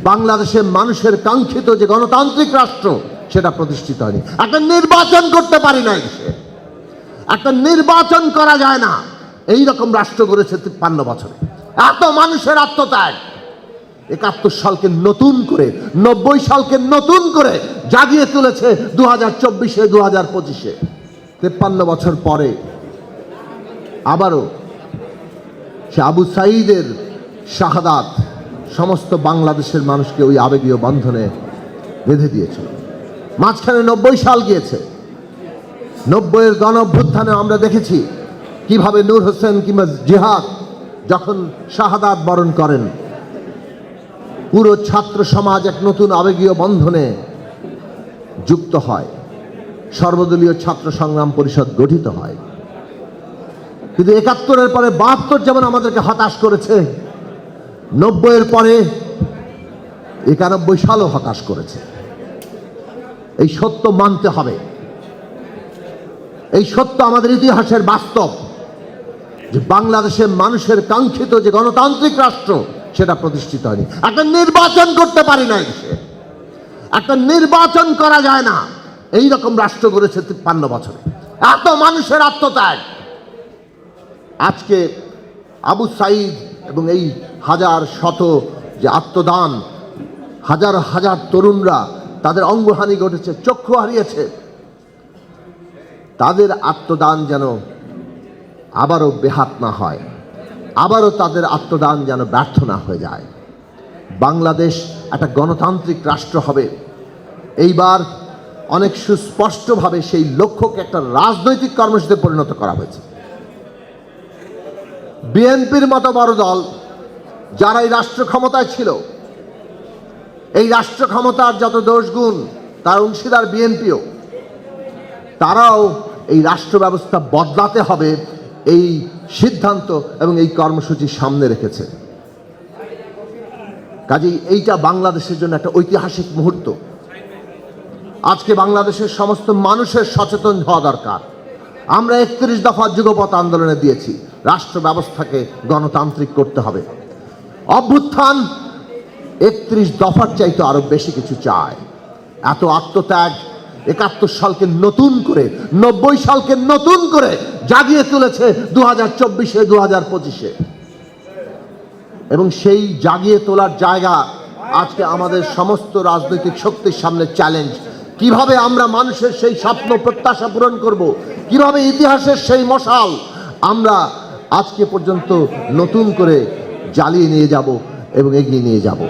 বাংলাদেশের মানুষের কাঙ্ক্ষিত যে গণতান্ত্রিক রাষ্ট্র সেটা প্রতিষ্ঠিত হয়নি। একটা নির্বাচন করতে পারি নাই, একটা নির্বাচন করা যায় না, এই রকম রাষ্ট্র গড়েছে 53 বছরে। এত মানুষের আত্মত্যাগ 71 সালকে নতুন করে, 90 সালকে নতুন করে জাগিয়ে তুলেছে 2024-এ 2025-এ। 53 বছর পরে আবারও সে আবু সাঈদের শাহাদাত সমস্ত বাংলাদেশের মানুষকে ওই আবেগীয় বন্ধনে বেঁধে দিয়েছিল। মাঝখানে 90 সাল গিয়েছে। 90-এর গণ অভ্যুত্থানে আমরা দেখেছি কিভাবে নূর হোসেন কিংবা জিহাদ যখন শাহাদাত বরণ করেন, পুরো ছাত্র সমাজ এক নতুন আবেগীয় বন্ধনে যুক্ত হয়, সর্বদলীয় ছাত্র সংগ্রাম পরিষদ গঠিত হয়। কিন্তু 71-এর পরে 72 যেমন আমাদেরকে হতাশ করেছে, 90-এর পরে 91 সালও হতাশ করেছে। এই সত্য মানতে হবে, এই সত্য আমাদের ইতিহাসের বাস্তব যে বাংলাদেশের মানুষের কাঙ্ক্ষিত যে গণতান্ত্রিক রাষ্ট্র সেটা প্রতিষ্ঠিত হয়নি। একটা নির্বাচন করতে পারি নাই, একটা নির্বাচন করা যায় না, এই রকম রাষ্ট্র গড়েছে 53 বছরে। এত মানুষের আত্মত্যাগ। আজকে আবু সাঈদ এবং এই হাজার শত যে আত্মদান, হাজার হাজার তরুণরা তাদের অঙ্গহানি ঘটেছে, চক্ষু হারিয়েছে, তাদের আত্মদান যেন আবারও বেহাত না হয়, আবারও তাদের আত্মদান যেন ব্যর্থ না হয়ে যায়। বাংলাদেশ একটা গণতান্ত্রিক রাষ্ট্র হবে। এইবার অনেক সুস্পষ্টভাবে সেই লক্ষ্যকে একটা রাজনৈতিক কর্মসূচিতে পরিণত করা হয়েছে। বিএনপির মতো বড় দল যারা এই রাষ্ট্র ক্ষমতায় ছিল, এই রাষ্ট্র ক্ষমতার যত দোষগুণ তার অংশীদার বিএনপিও, তারাও এই রাষ্ট্র ব্যবস্থা বদলাতে হবে এই সিদ্ধান্ত এবং এই কর্মসূচি সামনে রেখেছে। কাজেই এইটা বাংলাদেশের জন্য একটা ঐতিহাসিক মুহূর্ত। আজকে বাংলাদেশের সমস্ত মানুষের সচেতন হওয়া দরকার। আমরা 31 দফা যুগপৎ আন্দোলনে দিয়েছি, রাষ্ট্র ব্যবস্থাকে গণতান্ত্রিক করতে হবে। অভ্যুত্থান 31 দফার চাইতে আরো বেশি কিছু চায়। এত আত্মত্যাগ 71 সালকে নতুন করে, 90 সালকে নতুন করে জাগিয়ে তুলেছে 2024-এ 2025-এ। এবং সেই জাগিয়ে তোলার জায়গা আজকে আমাদের সমস্ত রাজনৈতিক শক্তির সামনে চ্যালেঞ্জ। কিভাবে আমরা মানুষের সেই স্বপ্ন প্রত্যাশা পূরণ করব, কিভাবে ইতিহাসের সেই মশাল আমরা আজকে পর্যন্ত নতুন করে জ্বালিয়ে নিয়ে যাব এবং এগিয়ে নিয়ে যাব।